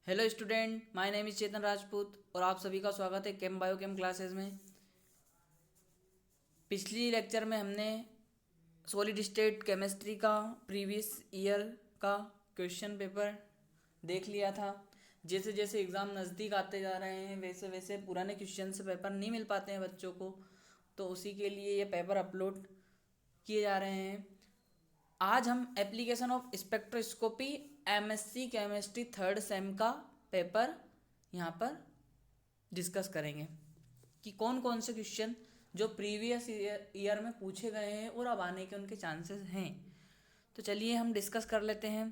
Hello student, my name is Chetan Rajput और आप सभी का स्वागत है केम बायो केम क्लासेस में। पिछली लेक्चर में हमने सॉलिड स्टेट केमिस्ट्री का प्रीवियस ईयर का क्वेश्चन पेपर देख लिया था। जैसे जैसे एग्ज़ाम नज़दीक आते जा रहे हैं वैसे वैसे पुराने क्वेश्चन से पेपर नहीं मिल पाते हैं बच्चों को, तो उसी के लिए ये पेपर अपलोड किए जा रहे हैं। आज हम application of spectroscopy MSc chemistry third same का पेपर यहाँ पर डिस्कस करेंगे कि कौन कौन से क्वेश्चन जो प्रीवियस ईयर में पूछे गए हैं और अब आने के उनके चांसेस हैं। तो चलिए हम डिस्कस कर लेते हैं।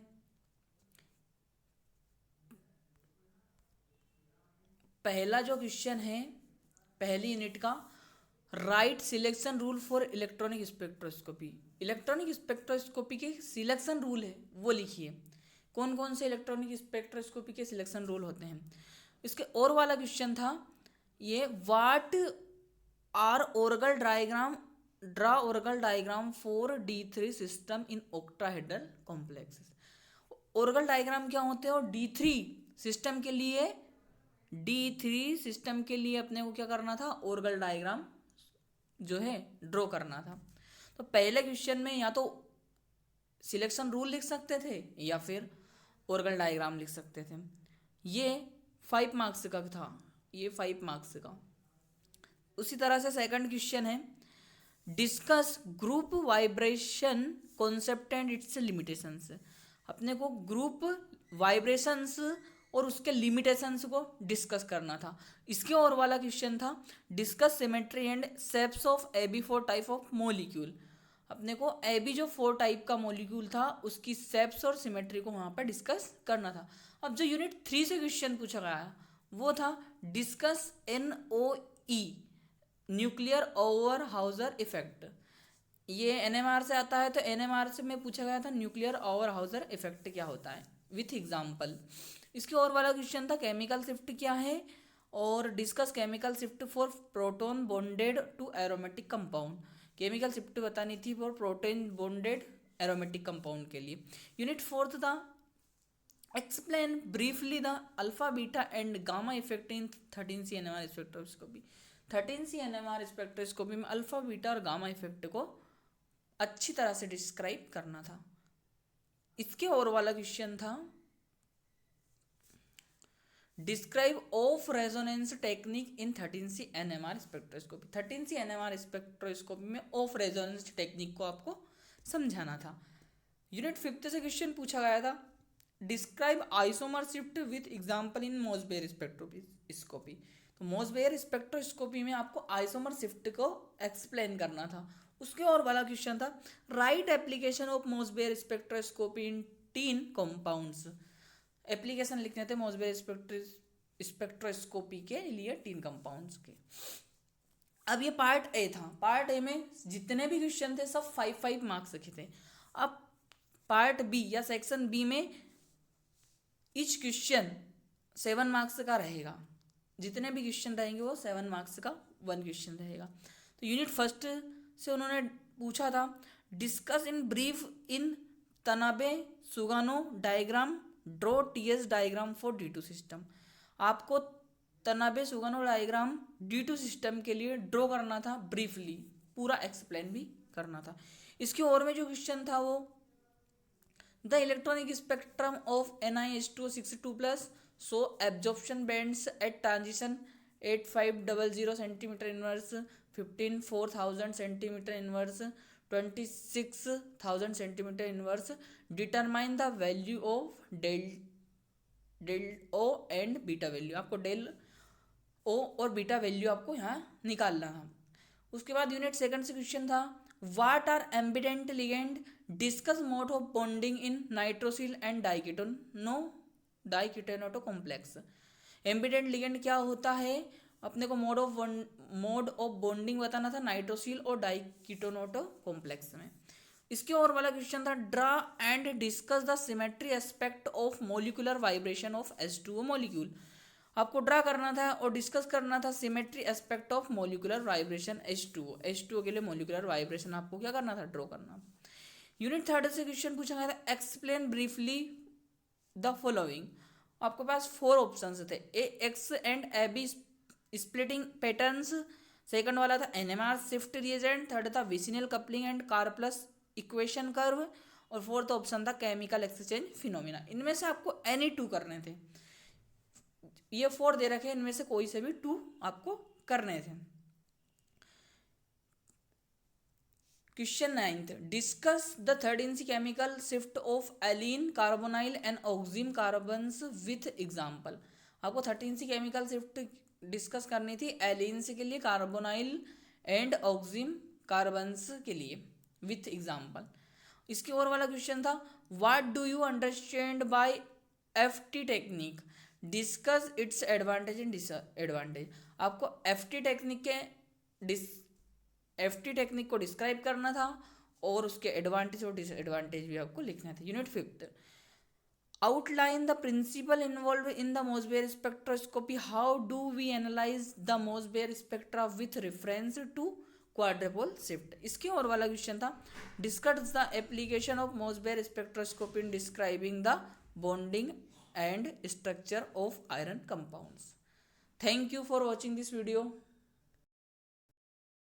पहला जो क्वेश्चन है पहली यूनिट का, write selection rule for electronic spectroscopy. Electronic spectroscopy के सिलेक्शन रूल है वो लिखिए। कौन कौन से इलेक्ट्रॉनिक स्पेक्ट्रोस्कोपी के सिलेक्शन रूल होते हैं। इसके और वाला क्वेश्चन था ये, what are Orgel diagram, draw Orgel diagram for D3 system in octahedral complexes. Orgel diagram क्या होते हैं और D3 सिस्टम के लिए, D3 सिस्टम के लिए अपने को क्या करना था, ऑर्गल डायग्राम जो है ड्रॉ करना था। तो पहले क्वेश्चन में या तो सिलेक्शन रूल लिख सकते थे या फिर ऑर्गल डायग्राम लिख सकते थे। ये 5 मार्क्स का था, ये 5 मार्क्स का। उसी तरह से सेकंड क्वेश्चन है, discuss group vibration concept and it's limitations. अपने को ग्रुप वाइब्रेशंस और उसके लिमिटेशंस को डिस्कस करना था। इसके और वाला क्वेश्चन था, discuss symmetry and shapes of AB4 type of molecule. अपने को AB जो 4 टाइप का मॉलिक्यूल था उसकी शेप्स और सिमेट्री को वहाँ पर डिस्कस करना था। अब जो यूनिट 3 से क्वेश्चन पूछा गया वो था, discuss NOE nuclear over Houser effect. ये NMR से आता है, तो NMR से में पूछा गया था न्यूक्लियर ओवर हाउजर इफेक्ट क्या होता है विथ एग्जाम्पल। इसके और वाला क्वेश्चन था, केमिकल शिफ्ट क्या है और discuss chemical shift for proton bonded to aromatic compound. Chemical shift बतानी थी for proton bonded aromatic compound के लिए। यूनिट 4 था, explain briefly the alpha beta and gamma effect in 13C NMR spectroscopy. 13C NMR spectroscopy में alpha beta और gamma effect को अच्छी तरह से डिस्क्राइब करना था। इसके और वाला क्वेश्चन था, describe of resonance technique in 13C NMR spectroscopy. 13C NMR spectroscopy में ऑफ रेजोनेंस टेक्निक को आपको समझाना था। यूनिट 5 से क्वेश्चन पूछा गया था, describe isomer shift with example in Mossbauer spectroscopy. तो मोसबेयर स्पेक्ट्रोस्कोपी में आपको आइसोमर शिफ्ट को एक्सप्लेन करना था। उसके और वाला क्वेश्चन था, write application of Mossbauer spectroscopy in 3 compounds. Application लिखने थे मोसबेयर स्पेक्ट्रोस्कोपी के लिए 3 कंपाउंड्स के। अब ये पार्ट ए था। पार्ट ए में जितने भी क्वेश्चन थे सब 5 मार्क्स के थे। अब पार्ट बी या सेक्शन बी में ईच क्वेश्चन 7 मार्क्स का रहेगा। जितने भी क्वेश्चन रहेंगे वो 7 मार्क्स का 1 क्वेश्चन रहेगा। तो यूनिट 1 से उन्होंने पूछा था, discuss in brief in Tanabe Sugano diagram, draw TS diagram for D2 system. आपको Tanabe Sugano diagram D2 system के लिए ड्रॉ करना था, ब्रीफली पूरा एक्सप्लेन भी करना था। इसके और में जो क्वेश्चन था वो, the electronic spectrum of NiH262+ so absorption bands at transition 8500 centimetre inverse, 15,4000 centimetre inverse, 26,000 centimetre inverse. Determine the value of del O and beta value. आपको डेल ओ और बीटा वैल्यू आपको यहाँ निकालना था। उसके बाद यूनिट 2 से क्वेश्चन था, what are ambident ligand, discuss mode of bonding in nitrosyl and diketonato complex. Ambident ligand क्या होता है, अपने को मोड ऑफ बॉन्डिंग बताना था नाइट्रोसिल और डाइकेटोनेटो कॉम्प्लेक्स में। इसके और वाला क्वेश्चन था, draw and discuss the symmetry aspect of molecular vibration of H2O molecule. आपको ड्रा करना था और डिस्कस करना था symmetry aspect of molecular vibration H2O के लिए मोलिकुलर वाइब्रेशन आपको क्या करना था, ड्रॉ करना। यूनिट 3 से क्वेश्चन पूछा गया था, एक्सप्लेन ब्रीफली द फॉलोइंग। आपके पास 4 ऑप्शंस थे, A X and A B splitting patterns, second वाला था एनएमआर शिफ्ट रिएजेंट, थर्ड था vicinal coupling and Karplus equation curve, और फोर्थ ऑप्शन था केमिकल एक्सचेंज फिनोमिना। इनमें से आपको एनी 2 करने थे, ये 4 दे रखे, इनमें से कोई से भी 2 आपको करने थे। Question 9th, discuss the third इंसी chemical shift of alkene carbonyl and oxime carbons with example. आपको 13th केमिकल शिफ्ट डिस्कस करनी थी एलिन्स के लिए, कार्बोनाइल एंड ऑक्सिम कार्बन्स के लिए विथ एग्जाम्पल। इसके और वाला क्वेश्चन था, what do you understand by FT technique, discuss it's advantage and disadvantage. आपको एफटी टेक्निक के एफटी टेक्निक को डिस्क्राइब करना था और उसके एडवांटेज और डिसएडवांटेज भी आपको लिखना था। Unit 5th, outline the principle involve in the Mossbauer spectroscopy, how do we analyse the Mossbauer spectra with reference to quadrupole shift. इसके और वाला क्वेश्चन था, discuss the application of Mossbauer spectroscopy in describing the bonding and structure of iron compounds. Thank you for watching this video.